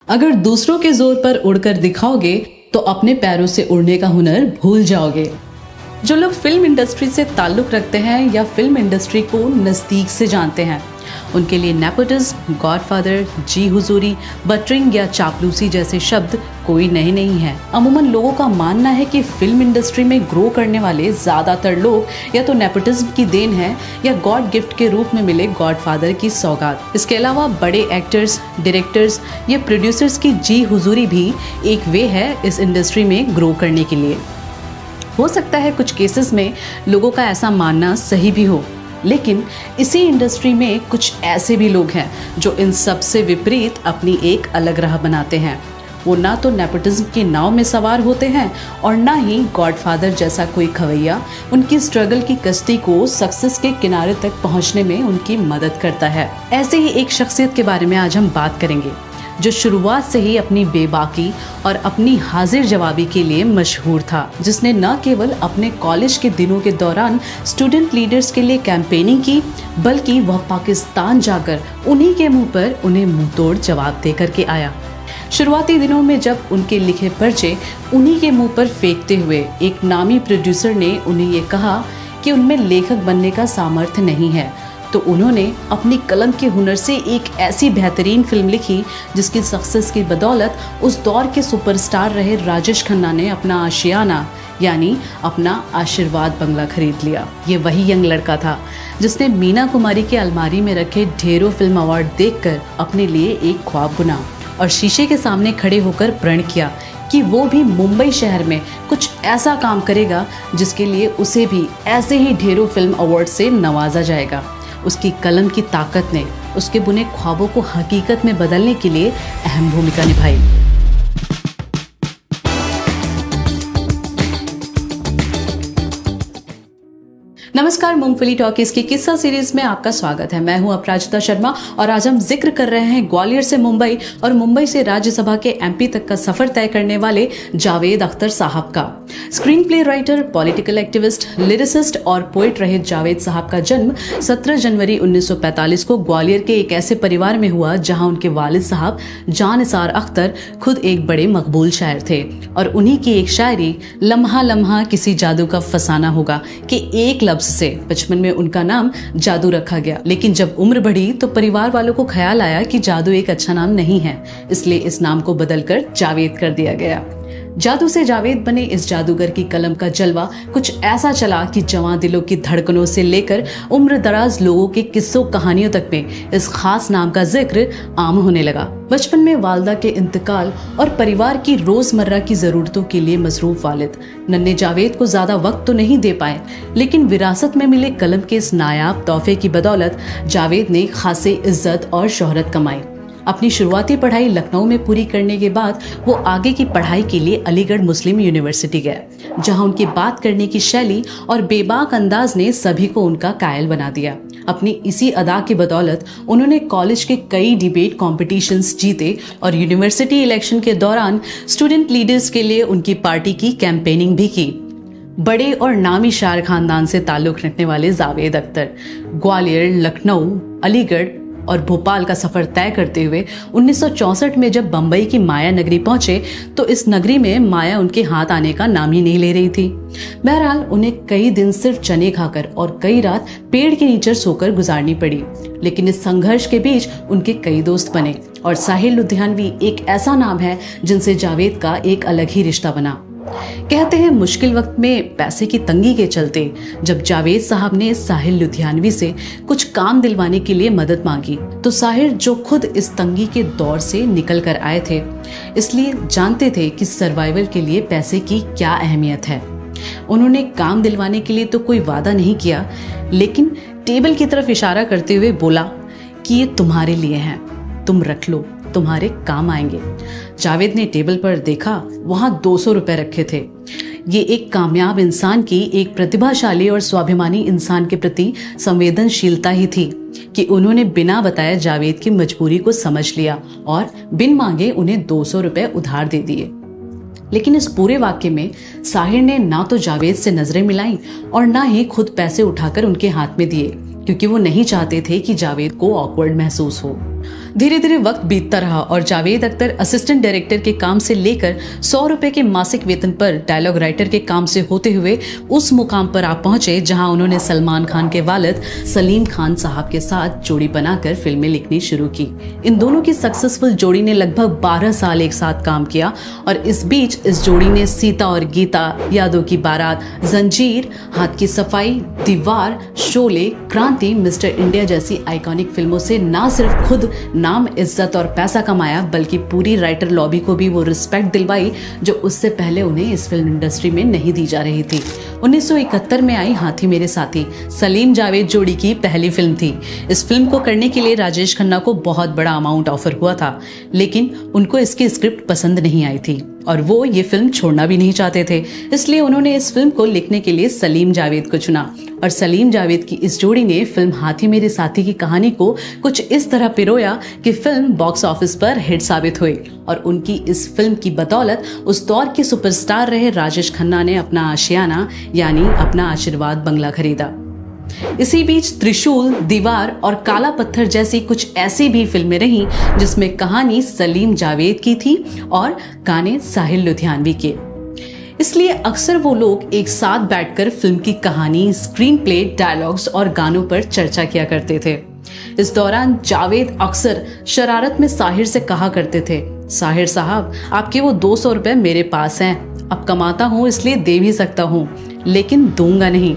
अगर दूसरों के जोर पर उड़कर दिखाओगे तो अपने पैरों से उड़ने का हुनर भूल जाओगे। जो लोग फिल्म इंडस्ट्री से ताल्लुक रखते हैं या फिल्म इंडस्ट्री को नज़दीक से जानते हैं, उनके लिए नेपोटिज्म, गॉडफादर, जी हुजूरी, बटरिंग या चापलूसी जैसे शब्द कोई नए नहीं है। अमूमन लोगों का मानना है कि फिल्म इंडस्ट्री में ग्रो करने वाले ज़्यादातर लोग या तो नेपोटिज्म की देन है या गॉड गिफ्ट के रूप में मिले गॉडफादर की सौगात। इसके अलावा बड़े एक्टर्स, डायरेक्टर्स या प्रोड्यूसर्स की जी हुजूरी भी एक वे है इस इंडस्ट्री में ग्रो करने के लिए। हो सकता है कुछ केसेस में लोगों का ऐसा मानना सही भी हो, लेकिन इसी इंडस्ट्री में कुछ ऐसे भी लोग हैं जो इन सब से विपरीत अपनी एक अलग राह बनाते हैं। वो ना तो नेपोटिज्म की नाव में सवार होते हैं और ना ही गॉडफादर जैसा कोई खवैया उनकी स्ट्रगल की कश्ती को सक्सेस के किनारे तक पहुंचने में उनकी मदद करता है। ऐसे ही एक शख्सियत के बारे में आज हम बात करेंगे जो शुरुआत से ही अपनी बेबाकी और अपनी हाजिर जवाबी के लिए मशहूर था, जिसने न केवल अपने कॉलेज के दिनों के दौरान स्टूडेंट लीडर्स के लिए कैंपेनिंग की, बल्कि वह पाकिस्तान जाकर उन्हीं के मुंह पर उन्हें मुंहतोड़ जवाब दे करके आया। शुरुआती दिनों में जब उनके लिखे पर्चे उन्हीं के मुंह पर फेंकते हुए एक नामी प्रोड्यूसर ने उन्हें ये कहा कि उनमें लेखक बनने का सामर्थ्य नहीं है, तो उन्होंने अपनी कलम के हुनर से एक ऐसी बेहतरीन फिल्म लिखी जिसकी सक्सेस की बदौलत उस दौर के सुपरस्टार रहे राजेश खन्ना ने अपना आशियाना यानी अपना आशीर्वाद बंगला खरीद लिया। ये वही यंग लड़का था जिसने मीना कुमारी के अलमारी में रखे ढेरों फिल्म अवार्ड देखकर अपने लिए एक ख्वाब बुना और शीशे के सामने खड़े होकर प्रण किया कि वो भी मुंबई शहर में कुछ ऐसा काम करेगा जिसके लिए उसे भी ऐसे ही ढेरों फिल्म अवार्ड से नवाजा जाएगा। उसकी कलम की ताकत ने उसके बुने ख्वाबों को हकीकत में बदलने के लिए अहम भूमिका निभाई। नमस्कार, मूंगफली टॉकीज की किस्सा सीरीज में आपका स्वागत है। मैं हूं अपराजिता शर्मा और आज हम जिक्र कर रहे हैं ग्वालियर से मुंबई और मुंबई से राज्यसभा के एमपी तक का सफर तय करने वाले जावेद अख्तर साहब का। Screen play writer, political activist, lyricist और पोइट रहे जावेद साहब का जन्म 17 जनवरी 1945 को ग्वालियर के एक ऐसे परिवार में हुआ जहां उनके वालिद साहब जान निसार अख्तर खुद एक बड़े मकबूल शायर थे और उन्हीं की एक शायरी लम्हा लम्हा किसी जादू का फसाना होगा कि एक लफ्ज से बचपन में उनका नाम जादू रखा गया। लेकिन जब उम्र बढ़ी तो परिवार वालों को ख्याल आया कि जादू एक अच्छा नाम नहीं है, इसलिए इस नाम को बदलकर जावेद कर दिया गया। जादू से जावेद बने इस जादूगर की कलम का जलवा कुछ ऐसा चला कि जवां दिलों की धड़कनों से लेकर उम्र दराज लोगों के किस्सों कहानियों तक में इस खास नाम का जिक्र आम होने लगा। बचपन में वालदा के इंतकाल और परिवार की रोजमर्रा की जरूरतों के लिए मसरूफ वालिद नन्हे जावेद को ज्यादा वक्त तो नहीं दे पाए, लेकिन विरासत में मिले कलम के इस नायाब तोहफे की बदौलत जावेद ने खासे इज्जत और शोहरत कमाई। अपनी शुरुआती पढ़ाई लखनऊ में पूरी करने के बाद वो आगे की पढ़ाई के लिए अलीगढ़ मुस्लिम यूनिवर्सिटी गए, जहां उनकी बात करने की शैली और बेबाक अंदाज ने सभी को उनका कायल बना दिया। अपनी इसी अदा की बदौलत उन्होंने कॉलेज के कई डिबेट कॉम्पिटिशन्स जीते और यूनिवर्सिटी इलेक्शन के दौरान स्टूडेंट लीडर्स के लिए उनकी पार्टी की कैंपेनिंग भी की। बड़े और नामी शायर खानदान से ताल्लुक रखने वाले जावेद अख्तर ग्वालियर, लखनऊ, अलीगढ़ और भोपाल का सफर तय करते हुए 1964 में जब बंबई की माया नगरी पहुंचे तो इस नगरी में माया उनके हाथ आने का नाम ही नहीं ले रही थी। बहरहाल उन्हें कई दिन सिर्फ चने खाकर और कई रात पेड़ के नीचे सोकर गुजारनी पड़ी, लेकिन इस संघर्ष के बीच उनके कई दोस्त बने और साहिल लुधियानवी एक ऐसा नाम है जिनसे जावेद का एक अलग ही रिश्ता बना। कहते हैं मुश्किल वक्त में पैसे की तंगी के चलते जब जावेद साहब ने साहिल लुधियानवी से कुछ काम दिलवाने के लिए मदद मांगी तो साहिल, जो खुद इस तंगी के दौर से निकल कर आए थे, इसलिए जानते थे कि सर्वाइवल के लिए पैसे की क्या अहमियत है, उन्होंने काम दिलवाने के लिए तो कोई वादा नहीं किया, लेकिन टेबल की तरफ इशारा करते हुए बोला कि ये तुम्हारे लिए है, तुम रख लो, तुम्हारे काम आएंगे। जावेद ने टेबल पर देखा, वहां 200 रुपए रखे थे। ये एक कामयाब इंसान की, एक प्रतिभाशाली और स्वाभिमानी इंसान के प्रति संवेदनशीलता ही थी कि उन्होंने बिना बताए जावेद की मजबूरी को समझ लिया और बिन मांगे उन्हें 200 रुपए उधार दे दिए। लेकिन इस पूरे वाक्य में साहिर ने ना तो जावेद से नजरें मिलाई और ना ही खुद पैसे उठाकर उनके हाथ में दिए, क्योंकि वो नहीं चाहते थे कि जावेद को ऑकवर्ड महसूस हो। धीरे धीरे वक्त बीतता रहा और जावेद अख्तर असिस्टेंट डायरेक्टर के काम से लेकर 100 रुपए के मासिक वेतन पर डायलॉग राइटर के काम से होते हुए उस मुकाम पर आप पहुंचे जहां उन्होंने सलमान खान के वालिद सलीम खान साहब के साथ जोड़ी बनाकर फिल्में लिखनी शुरू की। इन दोनों की सक्सेसफुल जोड़ी ने लगभग 12 साल एक साथ काम किया और इस बीच इस जोड़ी ने सीता और गीता, यादों की बारात, जंजीर, हाथ की सफाई, दीवार, शोले, क्रांति, मिस्टर इंडिया जैसी आइकॉनिक फिल्मों से ना सिर्फ खुद नाम, इज्जत और पैसा कमाया बल्कि पूरी राइटर लॉबी को भी वो रिस्पेक्ट दिलवाई जो उससे पहले उन्हें इस फिल्म इंडस्ट्री में नहीं दी जा रही थी। 1971 में आई हाथी मेरे साथी सलीम जावेद जोड़ी की पहली फिल्म थी। इस फिल्म को करने के लिए राजेश खन्ना को बहुत बड़ा अमाउंट ऑफर हुआ था, लेकिन उनको इसकी स्क्रिप्ट पसंद नहीं आई थी और वो ये फिल्म छोड़ना भी नहीं चाहते थे। इसलिए उन्होंने इस फिल्म को लिखने के लिए सलीम जावेद को चुना और सलीम जावेद की इस जोड़ी ने फिल्म हाथी मेरे साथी की कहानी को कुछ इस तरह पिरोया कि फिल्म बॉक्स ऑफिस पर हिट साबित हुई और उनकी इस फिल्म की बदौलत उस दौर के सुपरस्टार रहे राजेश खन्ना ने अपना आशियाना यानी अपना आशीर्वाद बंगला खरीदा। इसी बीच त्रिशूल, दीवार और काला पत्थर जैसी कुछ ऐसी भी फिल्में रहीं जिसमें कहानी सलीम जावेद की थी और गाने साहिल लुधियानवी के। इसलिए अक्सर वो लोग एक साथ बैठकर फिल्म की कहानी, स्क्रीन प्ले, डायलॉग्स और गानों पर चर्चा किया करते थे। इस दौरान जावेद अक्सर शरारत में साहिर से कहा करते थे, साहिर साहब आपके वो 200 रुपए मेरे पास हैं, अब कमाता हूँ इसलिए दे भी सकता हूँ लेकिन दूंगा नहीं।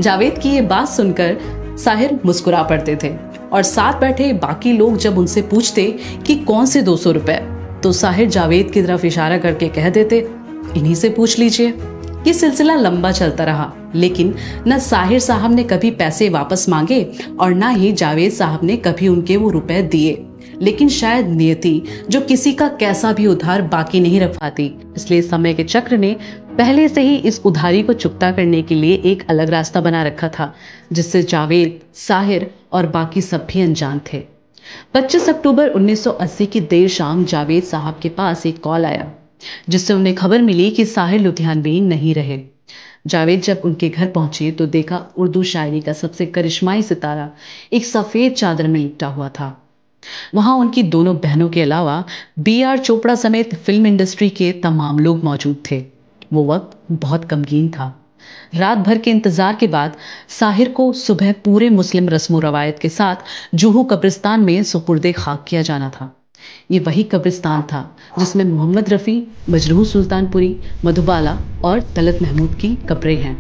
जावेद की ये बात सुनकर साहिर मुस्कुरा पड़ते थे और साथ बैठे बाकी लोग जब उनसे पूछते कि कौन से 200 रुपए, तो साहिर जावेद की तरफ इशारा करके कह देते, इन्हीं से पूछ लीजिए। ये सिलसिला लंबा चलता रहा, लेकिन न साहिर साहब ने कभी पैसे वापस मांगे और न ही जावेद साहब ने कभी उनके वो रुपए दिए। लेकिन शायद नियति जो किसी का कैसा भी उधार बाकी नहीं रख पाती, इसलिए समय के चक्र ने पहले से ही इस उधारी को चुकता करने के लिए एक अलग रास्ता बना रखा था, जिससे जावेद, साहिर और बाकी सब भी अनजान थे। 25 अक्टूबर 1980 की देर शाम जावेद साहब के पास एक कॉल आया, जिससे उन्हें खबर मिली कि साहिर लुधियानवी नहीं रहे। जावेद जब उनके घर पहुंचे तो देखा उर्दू शायरी का सबसे करिश्माई सितारा एक सफेद चादर में लिपटा हुआ था। वहां उनकी दोनों बहनों के अलावा B.R. चोपड़ा समेत फिल्म इंडस्ट्री के तमाम लोग मौजूद थे। वो वक्त बहुत गमगीन था। रात भर के इंतजार के बाद साहिर को सुबह पूरे मुस्लिम रस्म रवायत के साथ जुहू कब्रिस्तान में सुपुर्दे खाक किया जाना था। ये वही कब्रिस्तान था जिसमें मोहम्मद रफ़ी, मजरूह सुल्तानपुरी, मधुबाला और तलत महमूद की कब्रें हैं।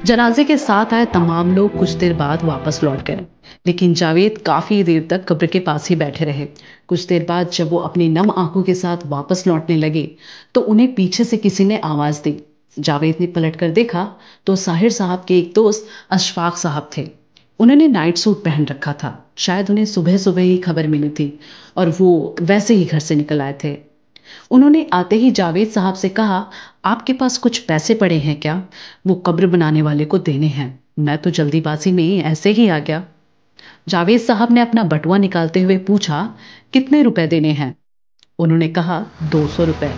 जनाजे के साथ आए तमाम लोग कुछ देर बाद वापस लौट गए, लेकिन जावेद काफ़ी देर तक कब्र के पास ही बैठे रहे। कुछ देर बाद जब वो अपनी नम आंखों के साथ वापस लौटने लगे तो उन्हें पीछे से किसी ने आवाज़ दी। जावेद ने पलटकर देखा तो साहिर साहब के एक दोस्त अशफाक साहब थे। उन्होंने नाइट सूट पहन रखा था। शायद उन्हें सुबह सुबह ही खबर मिली थी और वो वैसे ही घर से निकल आए थे। उन्होंने आते ही जावेद साहब से कहा, आपके पास कुछ पैसे पड़े हैं क्या? वो कब्र बनाने वाले को देने हैं। मैं तो जल्दीबाजी में ऐसे ही आ गया। जावेद साहब ने अपना बटुआ निकालते हुए पूछा, कितने रुपए देने हैं? उन्होंने कहा 200 रुपए।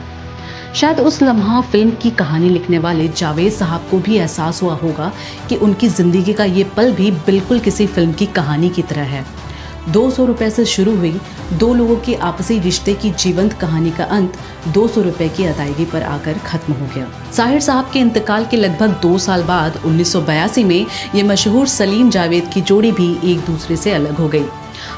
शायद उस लम्हा फिल्म की कहानी लिखने वाले जावेद साहब को भी एहसास हुआ होगा कि उनकी जिंदगी का ये पल भी बिल्कुल किसी फिल्म की कहानी की तरह है। 200 रुपए से शुरू हुई दो लोगों के आपसी रिश्ते की जीवंत कहानी का अंत 200 रुपए की अदायगी पर आकर खत्म हो गया। साहिर साहब के इंतकाल के लगभग 2 साल बाद 1982 में ये मशहूर सलीम जावेद की जोड़ी भी एक दूसरे से अलग हो गई।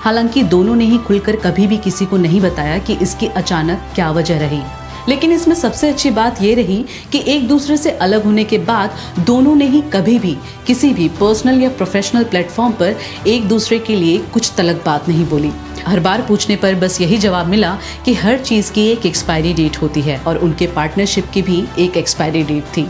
हालांकि दोनों ने ही खुलकर कभी भी किसी को नहीं बताया कि इसकी अचानक क्या वजह रही, लेकिन इसमें सबसे अच्छी बात यह रही कि एक दूसरे से अलग होने के बाद दोनों ने ही कभी भी किसी भी पर्सनल या प्रोफेशनल प्लेटफॉर्म पर एक दूसरे के लिए कुछ तलक बात नहीं बोली। हर बार पूछने पर बस यही जवाब मिला कि हर चीज़ की एक एक्सपायरी डेट होती है और उनके पार्टनरशिप की भी एक एक्सपायरी डेट थी।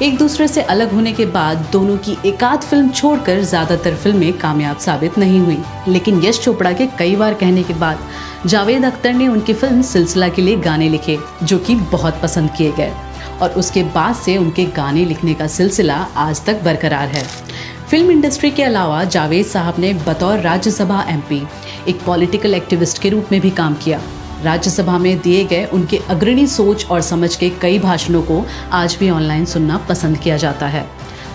एक दूसरे से अलग होने के बाद दोनों की एकाध फिल्म छोड़कर ज़्यादातर फिल्में कामयाब साबित नहीं हुई, लेकिन यश चोपड़ा के कई बार कहने के बाद जावेद अख्तर ने उनकी फिल्म सिलसिला के लिए गाने लिखे जो कि बहुत पसंद किए गए और उसके बाद से उनके गाने लिखने का सिलसिला आज तक बरकरार है। फिल्म इंडस्ट्री के अलावा जावेद साहब ने बतौर राज्यसभा MP एक पॉलिटिकल एक्टिविस्ट के रूप में भी काम किया। राज्यसभा में दिए गए उनके अग्रणी सोच और समझ के कई भाषणों को आज भी ऑनलाइन सुनना पसंद किया जाता है।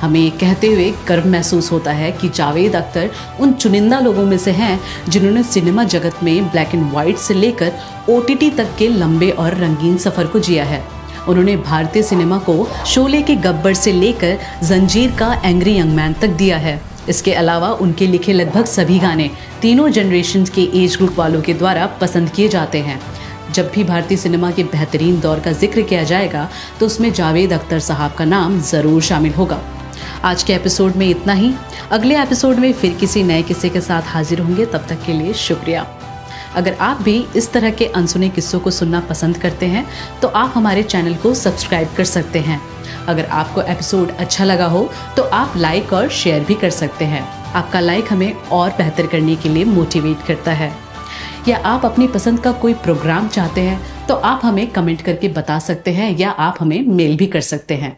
हमें ये कहते हुए गर्व महसूस होता है कि जावेद अख्तर उन चुनिंदा लोगों में से हैं जिन्होंने सिनेमा जगत में ब्लैक एंड वाइट से लेकर OTT तक के लंबे और रंगीन सफ़र को जिया है। उन्होंने भारतीय सिनेमा को शोले के गब्बर से लेकर जंजीर का एंग्री यंग मैन तक दिया है। इसके अलावा उनके लिखे लगभग सभी गाने तीनों जनरेशन के एज ग्रुप वालों के द्वारा पसंद किए जाते हैं। जब भी भारतीय सिनेमा के बेहतरीन दौर का जिक्र किया जाएगा तो उसमें जावेद अख्तर साहब का नाम ज़रूर शामिल होगा। आज के एपिसोड में इतना ही। अगले एपिसोड में फिर किसी नए किस्से के साथ हाजिर होंगे। तब तक के लिए शुक्रिया। अगर आप भी इस तरह के अनसुने किस्सों को सुनना पसंद करते हैं तो आप हमारे चैनल को सब्सक्राइब कर सकते हैं। अगर आपको एपिसोड अच्छा लगा हो तो आप लाइक और शेयर भी कर सकते हैं। आपका लाइक हमें और बेहतर करने के लिए मोटिवेट करता है। या आप अपनी पसंद का कोई प्रोग्राम चाहते हैं तो आप हमें कमेंट करके बता सकते हैं या आप हमें मेल भी कर सकते हैं।